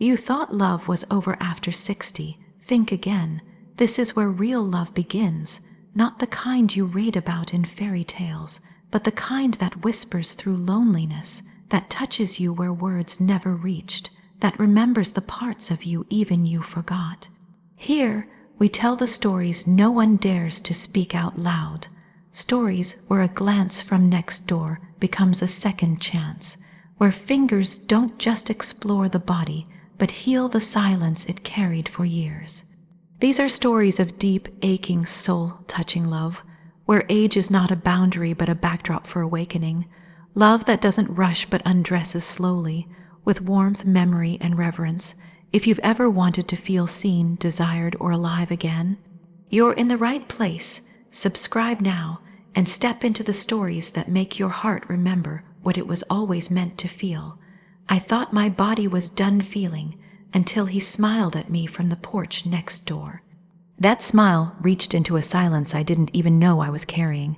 You thought love was over after 60. Think again. This is where real love begins, not the kind you read about in fairy tales, but the kind that whispers through loneliness, that touches you where words never reached, that remembers the parts of you even you forgot. Here, we tell the stories no one dares to speak out loud. Stories where a glance from next door becomes a second chance, where fingers don't just explore the body, but heal the silence it carried for years. These are stories of deep, aching, soul-touching love, where age is not a boundary but a backdrop for awakening. Love that doesn't rush but undresses slowly, with warmth, memory, and reverence. If you've ever wanted to feel seen, desired, or alive again, you're in the right place. Subscribe now and step into the stories that make your heart remember what it was always meant to feel. I thought my body was done feeling until he smiled at me from the porch next door. That smile reached into a silence I didn't even know I was carrying.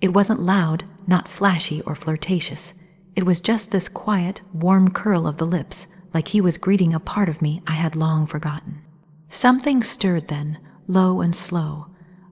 It wasn't loud, not flashy or flirtatious. It was just this quiet, warm curl of the lips, like he was greeting a part of me I had long forgotten. Something stirred then, low and slow.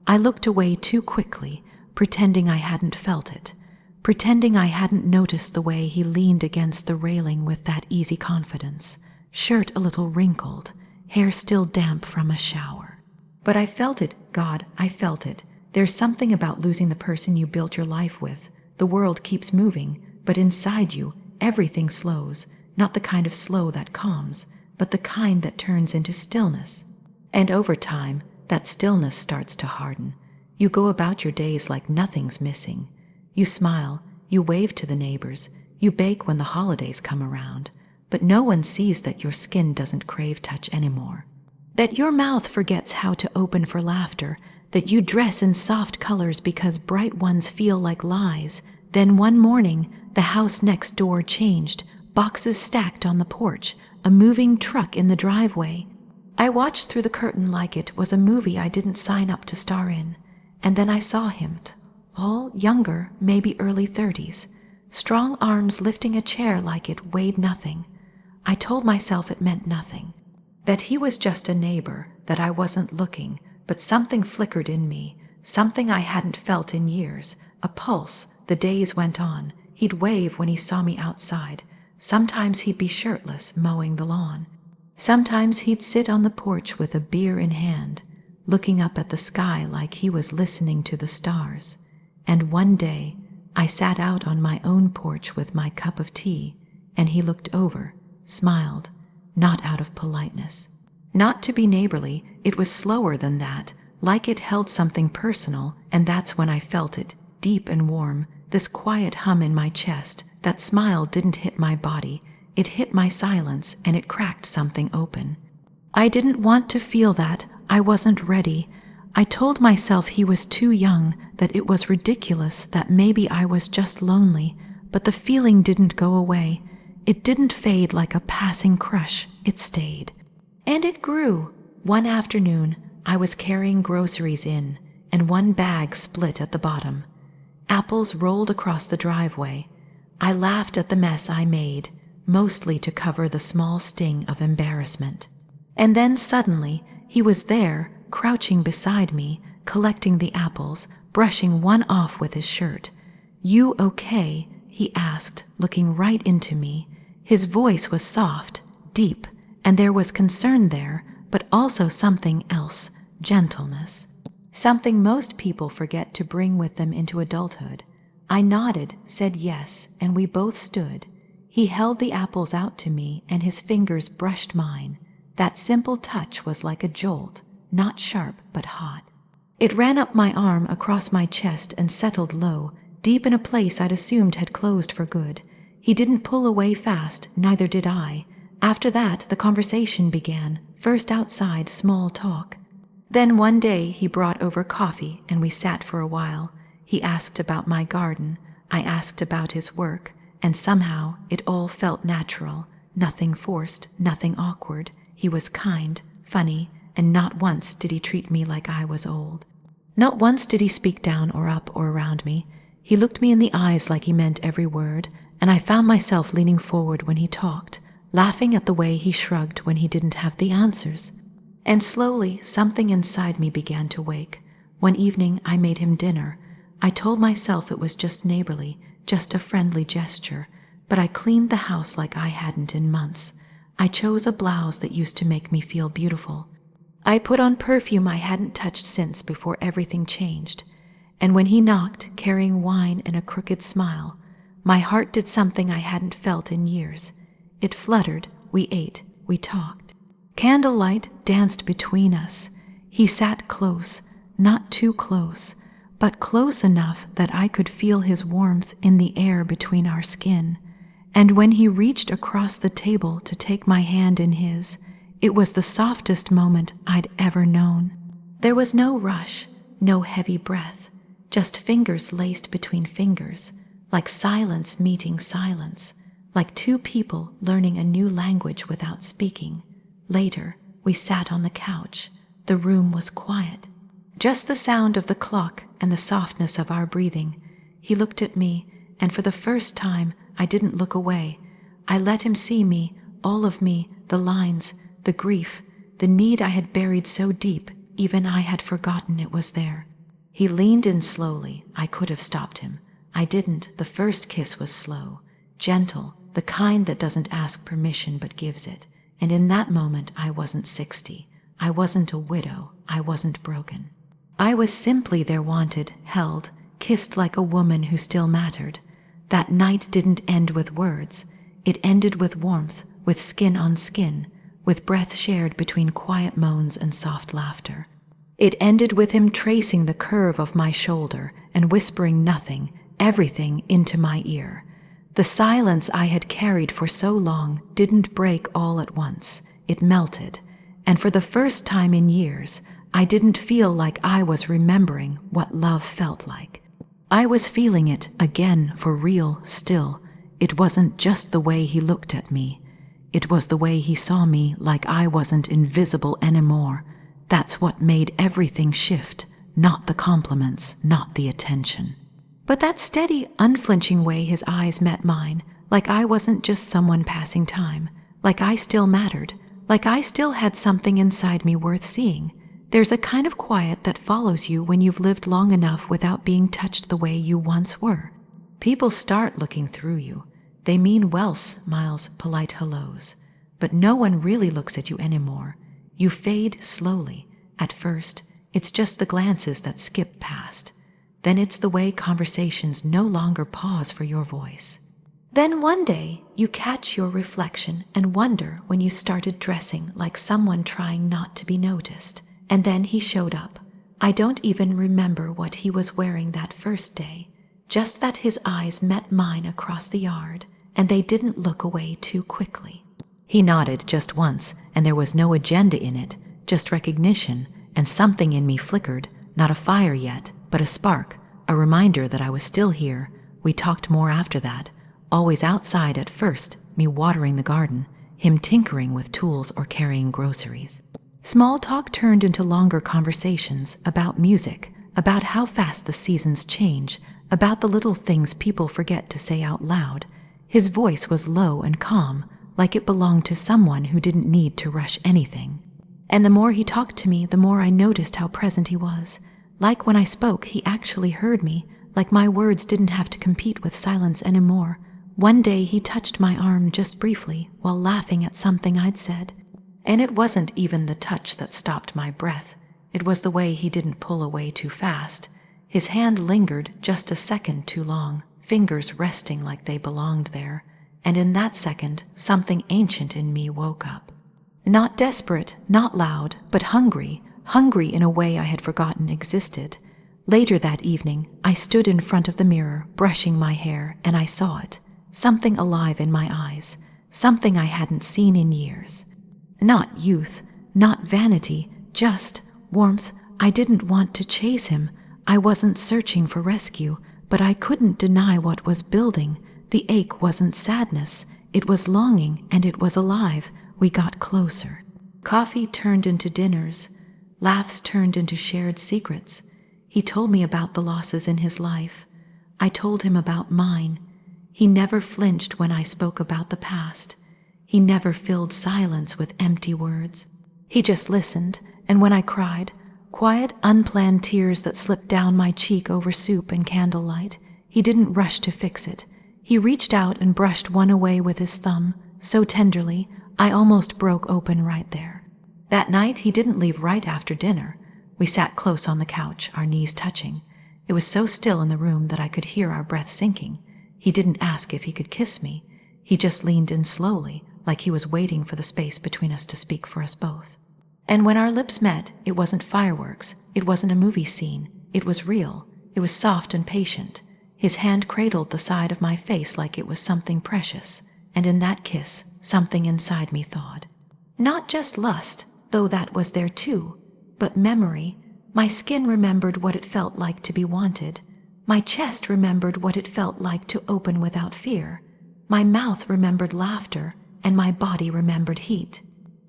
I looked away too quickly, pretending I hadn't felt it, pretending I hadn't noticed the way he leaned against the railing with that easy confidence, shirt a little wrinkled, hair still damp from a shower. But I felt it, God, I felt it. There's something about losing the person you built your life with. The world keeps moving, but inside you, everything slows, not the kind of slow that calms, but the kind that turns into stillness. And over time, that stillness starts to harden. You go about your days like nothing's missing. You smile, you wave to the neighbors, you bake when the holidays come around, but no one sees that your skin doesn't crave touch anymore, that your mouth forgets how to open for laughter, that you dress in soft colors because bright ones feel like lies. Then one morning, the house next door changed, boxes stacked on the porch, a moving truck in the driveway. I watched through the curtain like it was a movie I didn't sign up to star in, and then I saw him, all younger, maybe early 30s, strong arms lifting a chair like it weighed nothing. I told myself it meant nothing, that he was just a neighbor, that I wasn't looking, but something flickered in me, something I hadn't felt in years, a pulse. The days went on. He'd wave when he saw me outside. Sometimes he'd be shirtless, mowing the lawn. Sometimes he'd sit on the porch with a beer in hand, looking up at the sky like he was listening to the stars. And one day, I sat out on my own porch with my cup of tea, and he looked over, smiled, not out of politeness. Not to be neighborly, it was slower than that, like it held something personal, and that's when I felt it, deep and warm, this quiet hum in my chest. That smile didn't hit my body, it hit my silence, and it cracked something open. I didn't want to feel that. I wasn't ready. I told myself he was too young, that it was ridiculous, that maybe I was just lonely, but the feeling didn't go away. It didn't fade like a passing crush, it stayed. And it grew. One afternoon, I was carrying groceries in, and one bag split at the bottom. Apples rolled across the driveway. I laughed at the mess I made, mostly to cover the small sting of embarrassment. And then suddenly, he was there, crouching beside me, collecting the apples, brushing one off with his shirt. "You okay?" he asked, looking right into me. His voice was soft, deep, and there was concern there, but also something else, gentleness. Something most people forget to bring with them into adulthood. I nodded, said yes, and we both stood. He held the apples out to me, and his fingers brushed mine. That simple touch was like a jolt, not sharp but hot. It ran up my arm, across my chest, and settled low, deep in a place I'd assumed had closed for good. He didn't pull away fast, neither did I. After that, the conversation began, first outside, small talk. Then one day he brought over coffee, and we sat for a while. He asked about my garden, I asked about his work, and somehow it all felt natural, nothing forced, nothing awkward. He was kind, funny, and not once did he treat me like I was old. Not once did he speak down or up or around me. He looked me in the eyes like he meant every word, and I found myself leaning forward when he talked, laughing at the way he shrugged when he didn't have the answers. And slowly, something inside me began to wake. One evening, I made him dinner. I told myself it was just neighborly, just a friendly gesture, but I cleaned the house like I hadn't in months. I chose a blouse that used to make me feel beautiful. I put on perfume I hadn't touched since before everything changed. And when he knocked, carrying wine and a crooked smile, my heart did something I hadn't felt in years. It fluttered, we ate, we talked. Candlelight danced between us. He sat close, not too close, but close enough that I could feel his warmth in the air between our skin. And when he reached across the table to take my hand in his, it was the softest moment I'd ever known. There was no rush, no heavy breath, just fingers laced between fingers, like silence meeting silence, like two people learning a new language without speaking. Later, we sat on the couch. The room was quiet. Just the sound of the clock and the softness of our breathing. He looked at me, and for the first time, I didn't look away. I let him see me, all of me, the lines, the grief, the need I had buried so deep, even I had forgotten it was there. He leaned in slowly. I could have stopped him. I didn't. The first kiss was slow, gentle, the kind that doesn't ask permission but gives it. And in that moment, I wasn't 60. I wasn't a widow. I wasn't broken. I was simply there, wanted, held, kissed like a woman who still mattered. That night didn't end with words. It ended with warmth, with skin on skin, with breath shared between quiet moans and soft laughter. It ended with him tracing the curve of my shoulder and whispering nothing, everything into my ear. The silence I had carried for so long didn't break all at once. It melted, and for the first time in years, I didn't feel like I was remembering what love felt like. I was feeling it again for real still. It wasn't just the way he looked at me. It was the way he saw me, like I wasn't invisible anymore. That's what made everything shift, not the compliments, not the attention. But that steady, unflinching way his eyes met mine, like I wasn't just someone passing time, like I still mattered, like I still had something inside me worth seeing. There's a kind of quiet that follows you when you've lived long enough without being touched the way you once were. People start looking through you. They mean well, smiles, polite hellos. But no one really looks at you anymore. You fade slowly. At first, it's just the glances that skip past. Then it's the way conversations no longer pause for your voice. Then one day, you catch your reflection and wonder when you started dressing like someone trying not to be noticed. And then he showed up. I don't even remember what he was wearing that first day, just that his eyes met mine across the yard, and they didn't look away too quickly. He nodded just once, and there was no agenda in it, just recognition, and something in me flickered, not a fire yet, but a spark, a reminder that I was still here. We talked more after that, always outside at first, me watering the garden, him tinkering with tools or carrying groceries. Small talk turned into longer conversations about music, about how fast the seasons change, about the little things people forget to say out loud. His voice was low and calm, like it belonged to someone who didn't need to rush anything. And the more he talked to me, the more I noticed how present he was. Like when I spoke, he actually heard me, like my words didn't have to compete with silence anymore. One day he touched my arm just briefly while laughing at something I'd said. And it wasn't even the touch that stopped my breath. It was the way he didn't pull away too fast. His hand lingered just a second too long, fingers resting like they belonged there. And in that second, something ancient in me woke up. Not desperate, not loud, but hungry in a way I had forgotten existed. Later that evening, I stood in front of the mirror, brushing my hair, and I saw it. Something alive in my eyes, something I hadn't seen in years. Not youth, not vanity, just warmth. I didn't want to chase him. I wasn't searching for rescue, but I couldn't deny what was building. The ache wasn't sadness. It was longing, and it was alive. We got closer. Coffee turned into dinners. Laughs turned into shared secrets. He told me about the losses in his life. I told him about mine. He never flinched when I spoke about the past. He never filled silence with empty words. He just listened, and when I cried, quiet, unplanned tears that slipped down my cheek over soup and candlelight, he didn't rush to fix it. He reached out and brushed one away with his thumb, so tenderly, I almost broke open right there. That night, he didn't leave right after dinner. We sat close on the couch, our knees touching. It was so still in the room that I could hear our breath sinking. He didn't ask if he could kiss me. He just leaned in slowly, like he was waiting for the space between us to speak for us both. And when our lips met, it wasn't fireworks. It wasn't a movie scene. It was real. It was soft and patient. His hand cradled the side of my face like it was something precious. And in that kiss, something inside me thawed. Not just lust, though that was there too, but memory. My skin remembered what it felt like to be wanted. My chest remembered what it felt like to open without fear. My mouth remembered laughter, and my body remembered heat.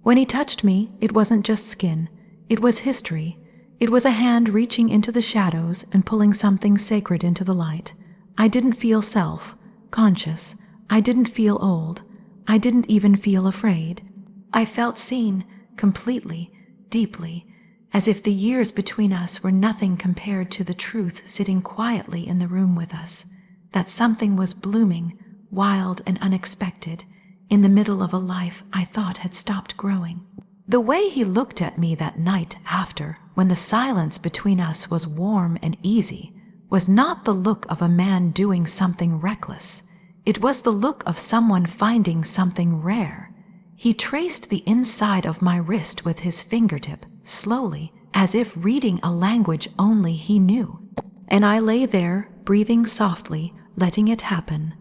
When he touched me, it wasn't just skin. It was history. It was a hand reaching into the shadows and pulling something sacred into the light. I didn't feel self-conscious. I didn't feel old. I didn't even feel afraid. I felt seen, completely, deeply, as if the years between us were nothing compared to the truth sitting quietly in the room with us, that something was blooming, wild and unexpected, in the middle of a life I thought had stopped growing. The way he looked at me that night after, when the silence between us was warm and easy, was not the look of a man doing something reckless. It was the look of someone finding something rare. He traced the inside of my wrist with his fingertip, slowly, as if reading a language only he knew. And I lay there, breathing softly, letting it happen.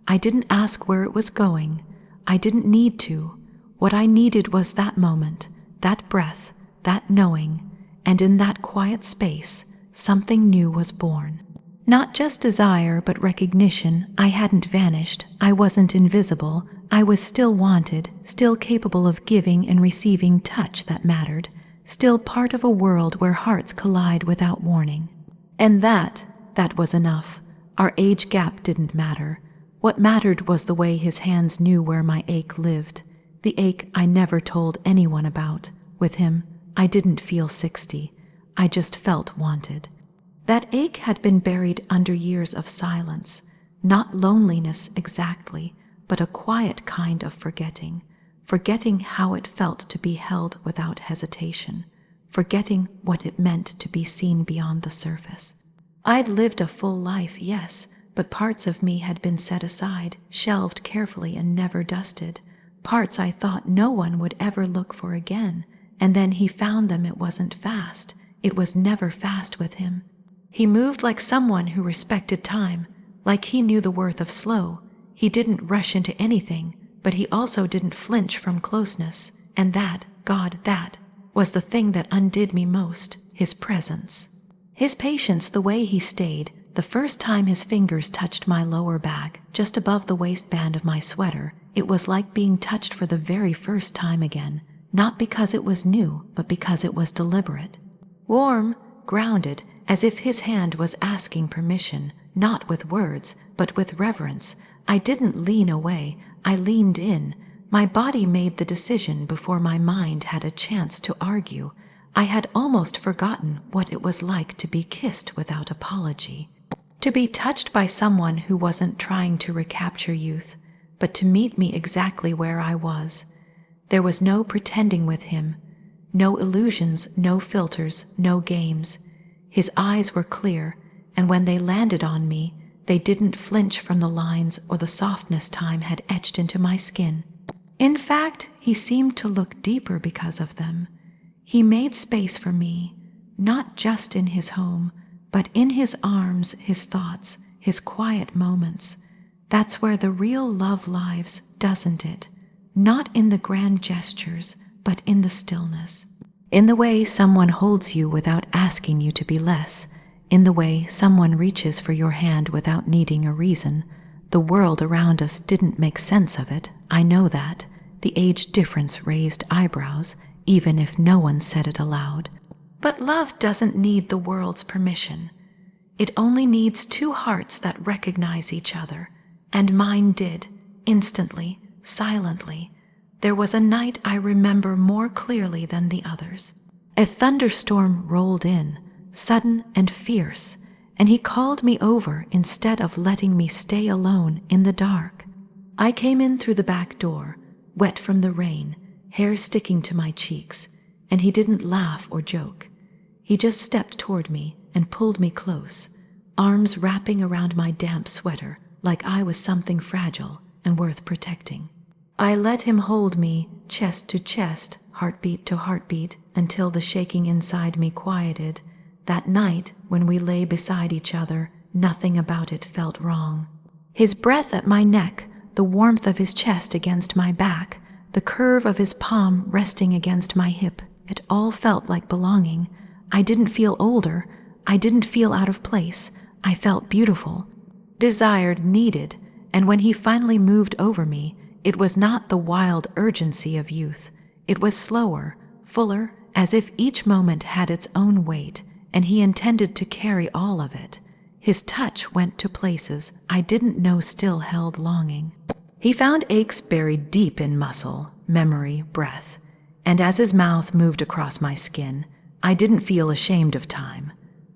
I didn't ask where it was going. I didn't need to. What I needed was that moment, that breath, that knowing, and in that quiet space, something new was born. Not just desire, but recognition. I hadn't vanished. I wasn't invisible. I was still wanted, still capable of giving and receiving touch that mattered, still part of a world where hearts collide without warning. And that was enough. Our age gap didn't matter. What mattered was the way his hands knew where my ache lived, the ache I never told anyone about. With him, I didn't feel 60. I just felt wanted. That ache had been buried under years of silence, not loneliness exactly, but a quiet kind of forgetting how it felt to be held without hesitation, forgetting what it meant to be seen beyond the surface. I'd lived a full life, yes, but parts of me had been set aside, shelved carefully and never dusted, parts I thought no one would ever look for again, and then he found them. It wasn't fast. It was never fast with him. He moved like someone who respected time, like he knew the worth of slow. He didn't rush into anything, but he also didn't flinch from closeness, and that was the thing that undid me most, his presence. His patience, the way he stayed, the first time his fingers touched my lower back, just above the waistband of my sweater, it was like being touched for the very first time again, not because it was new, but because it was deliberate. Warm, grounded, as if his hand was asking permission, not with words, but with reverence. I didn't lean away, I leaned in. My body made the decision before my mind had a chance to argue. I had almost forgotten what it was like to be kissed without apology, to be touched by someone who wasn't trying to recapture youth, but to meet me exactly where I was. There was no pretending with him, no illusions, no filters, no games. His eyes were clear, and when they landed on me, they didn't flinch from the lines or the softness time had etched into my skin. In fact, he seemed to look deeper because of them. He made space for me, not just in his home, but in his arms, his thoughts, his quiet moments. That's where the real love lives, doesn't it? Not in the grand gestures, but in the stillness. In the way someone holds you without asking you to be less. In the way someone reaches for your hand without needing a reason. The world around us didn't make sense of it, I know that. The age difference raised eyebrows, even if no one said it aloud. But love doesn't need the world's permission. It only needs two hearts that recognize each other, and mine did, instantly, silently. There was a night I remember more clearly than the others. A thunderstorm rolled in, sudden and fierce, and he called me over instead of letting me stay alone in the dark. I came in through the back door, wet from the rain, hair sticking to my cheeks, and he didn't laugh or joke. He just stepped toward me and pulled me close, arms wrapping around my damp sweater like I was something fragile and worth protecting. I let him hold me, chest to chest, heartbeat to heartbeat, until the shaking inside me quieted. That night, when we lay beside each other, nothing about it felt wrong. His breath at my neck, the warmth of his chest against my back, the curve of his palm resting against my hip, it all felt like belonging. I didn't feel older. I didn't feel out of place. I felt beautiful, desired, needed, and when he finally moved over me, it was not the wild urgency of youth. It was slower, fuller, as if each moment had its own weight, and he intended to carry all of it. His touch went to places I didn't know still held longing. He found aches buried deep in muscle, memory, breath, and as his mouth moved across my skin, I didn't feel ashamed of time.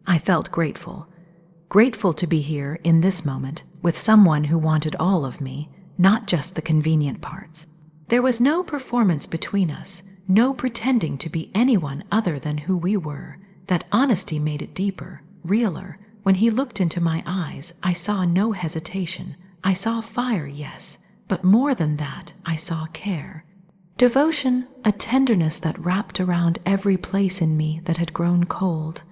I felt grateful. Grateful to be here in this moment with someone who wanted all of me, not just the convenient parts. There was no performance between us, no pretending to be anyone other than who we were. That honesty made it deeper, realer. When he looked into my eyes, I saw no hesitation. I saw fire, yes, but more than that, I saw care. Devotion, a tenderness that wrapped around every place in me that had grown cold.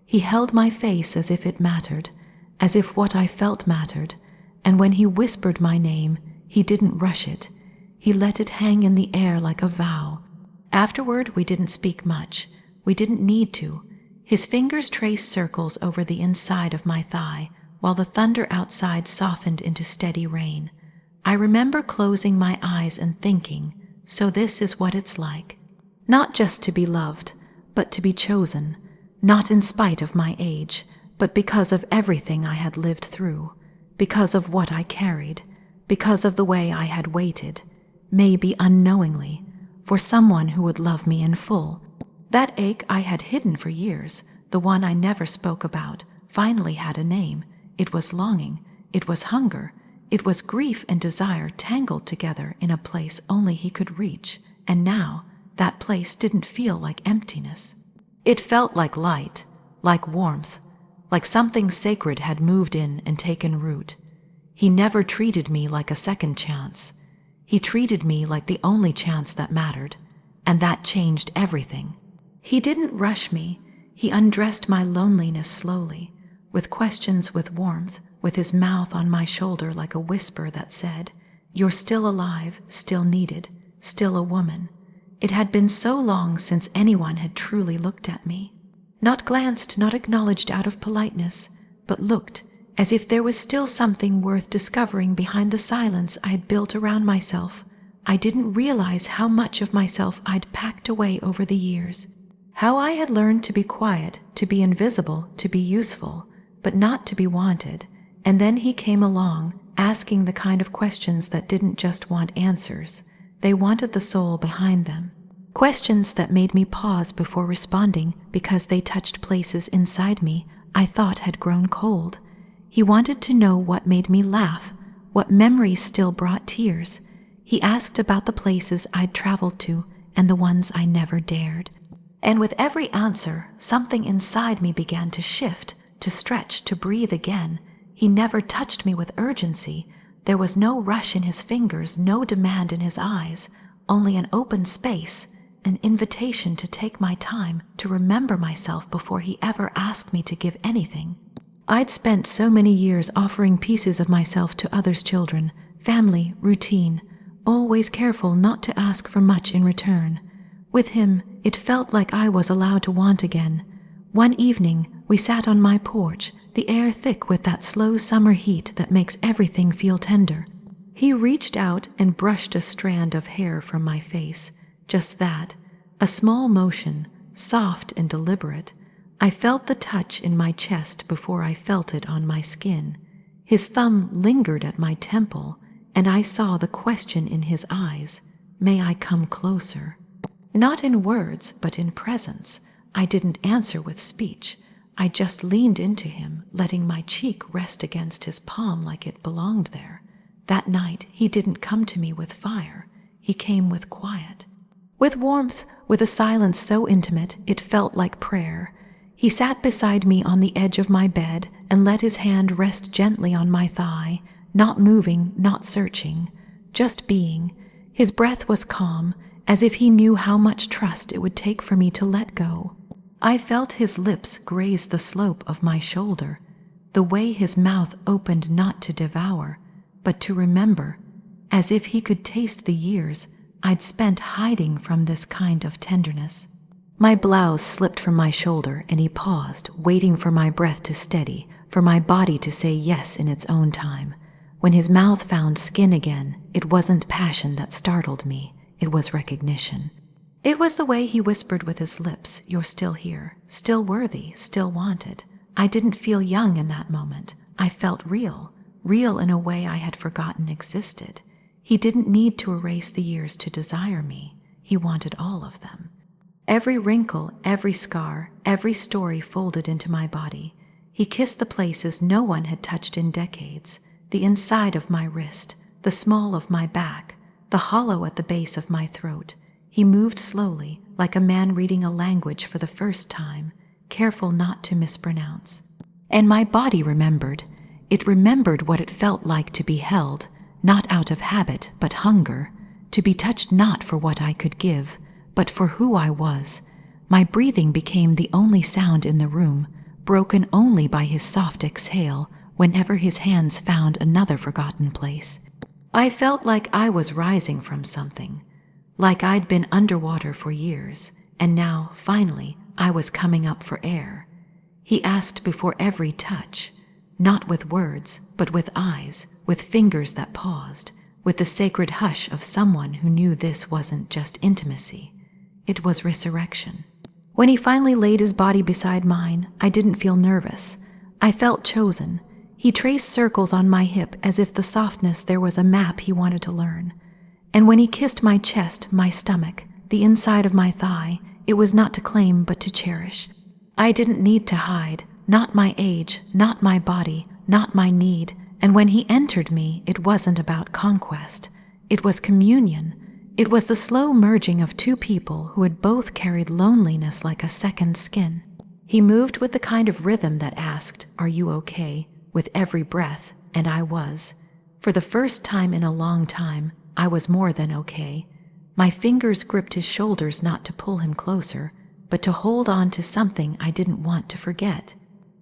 He held my face as if it mattered, as if what I felt mattered, and when he whispered my name, he didn't rush it. He let it hang in the air like a vow. Afterward, we didn't speak much. We didn't need to. His fingers traced circles over the inside of my thigh, while the thunder outside softened into steady rain. I remember closing my eyes and thinking, so this is what it's like. Not just to be loved, but to be chosen. Not in spite of my age, but because of everything I had lived through. Because of what I carried. Because of the way I had waited, maybe unknowingly, for someone who would love me in full. That ache I had hidden for years, the one I never spoke about, finally had a name. It was longing. It was hunger. It was grief and desire tangled together in a place only he could reach. And now, that place didn't feel like emptiness. It felt like light, like warmth, like something sacred had moved in and taken root. He never treated me like a second chance. He treated me like the only chance that mattered, and that changed everything. He didn't rush me. He undressed my loneliness slowly, with questions, with warmth, with his mouth on my shoulder like a whisper that said, "You're still alive, still needed, still a woman." It had been so long since anyone had truly looked at me. Not glanced, not acknowledged out of politeness, but looked, as if there was still something worth discovering behind the silence I had built around myself. I didn't realize how much of myself I'd packed away over the years. How I had learned to be quiet, to be invisible, to be useful, but not to be wanted. And then he came along, asking the kind of questions that didn't just want answers. They wanted the soul behind them. Questions that made me pause before responding because they touched places inside me I thought had grown cold. He wanted to know what made me laugh, what memories still brought tears. He asked about the places I'd traveled to and the ones I never dared. And with every answer, something inside me began to shift, to stretch, to breathe again. He never touched me with urgency. There was no rush in his fingers, no demand in his eyes, only an open space, an invitation to take my time, to remember myself before he ever asked me to give anything. I'd spent so many years offering pieces of myself to others' children, family, routine, always careful not to ask for much in return. With him, it felt like I was allowed to want again. One evening, we sat on my porch, the air thick with that slow summer heat that makes everything feel tender. He reached out and brushed a strand of hair from my face. Just that, a small motion, soft and deliberate. I felt the touch in my chest before I felt it on my skin. His thumb lingered at my temple, and I saw the question in his eyes. May I come closer? Not in words, but in presence. I didn't answer with speech. I just leaned into him, letting my cheek rest against his palm like it belonged there. That night, he didn't come to me with fire. He came with quiet. With warmth, with a silence so intimate, it felt like prayer. He sat beside me on the edge of my bed and let his hand rest gently on my thigh, not moving, not searching, just being. His breath was calm, as if he knew how much trust it would take for me to let go. I felt his lips graze the slope of my shoulder, the way his mouth opened not to devour, but to remember, as if he could taste the years I'd spent hiding from this kind of tenderness. My blouse slipped from my shoulder and he paused, waiting for my breath to steady, for my body to say yes in its own time. When his mouth found skin again, it wasn't passion that startled me, it was recognition. It was the way he whispered with his lips, "You're still here, still worthy, still wanted." I didn't feel young in that moment. I felt real, real in a way I had forgotten existed. He didn't need to erase the years to desire me. He wanted all of them. Every wrinkle, every scar, every story folded into my body. He kissed the places no one had touched in decades, the inside of my wrist, the small of my back, the hollow at the base of my throat. He moved slowly, like a man reading a language for the first time, careful not to mispronounce. And my body remembered. It remembered what it felt like to be held, not out of habit, but hunger, to be touched not for what I could give, but for who I was. My breathing became the only sound in the room, broken only by his soft exhale whenever his hands found another forgotten place. I felt like I was rising from something, like I'd been underwater for years, and now, finally, I was coming up for air. He asked before every touch, not with words, but with eyes, with fingers that paused, with the sacred hush of someone who knew this wasn't just intimacy. It was resurrection. When he finally laid his body beside mine, I didn't feel nervous. I felt chosen. He traced circles on my hip as if the softness there was a map he wanted to learn. And when he kissed my chest, my stomach, the inside of my thigh, it was not to claim but to cherish. I didn't need to hide, not my age, not my body, not my need. And when he entered me, it wasn't about conquest. It was communion. It was the slow merging of two people who had both carried loneliness like a second skin. He moved with the kind of rhythm that asked, "Are you okay?" with every breath, and I was. For the first time in a long time, I was more than okay. My fingers gripped his shoulders not to pull him closer, but to hold on to something I didn't want to forget.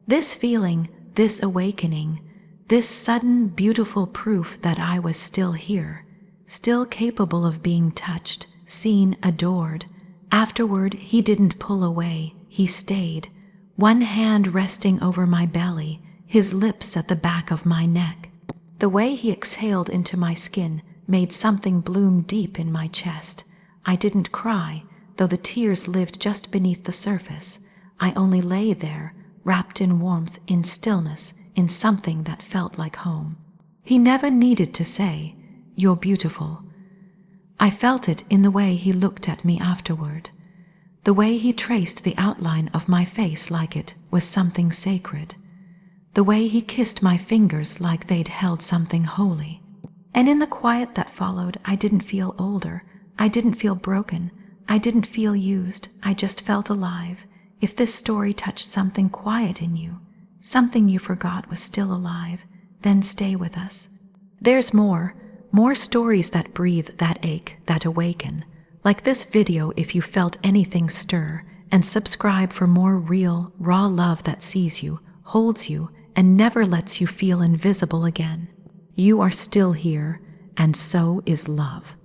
This feeling, this awakening, this sudden, beautiful proof that I was still here, still capable of being touched, seen, adored. Afterward, he didn't pull away, he stayed, one hand resting over my belly, his lips at the back of my neck. The way he exhaled into my skin made something bloom deep in my chest. I didn't cry, though the tears lived just beneath the surface. I only lay there, wrapped in warmth, in stillness, in something that felt like home. He never needed to say, "You're beautiful." I felt it in the way he looked at me afterward, the way he traced the outline of my face like it was something sacred, the way he kissed my fingers like they'd held something holy. And in the quiet that followed, I didn't feel older, I didn't feel broken, I didn't feel used, I just felt alive. If this story touched something quiet in you, something you forgot was still alive, then stay with us. There's more stories that breathe, that ache, that awaken. Like this video if you felt anything stir, and subscribe for more real, raw love that sees you, holds you, and never lets you feel invisible again. You are still here, and so is love.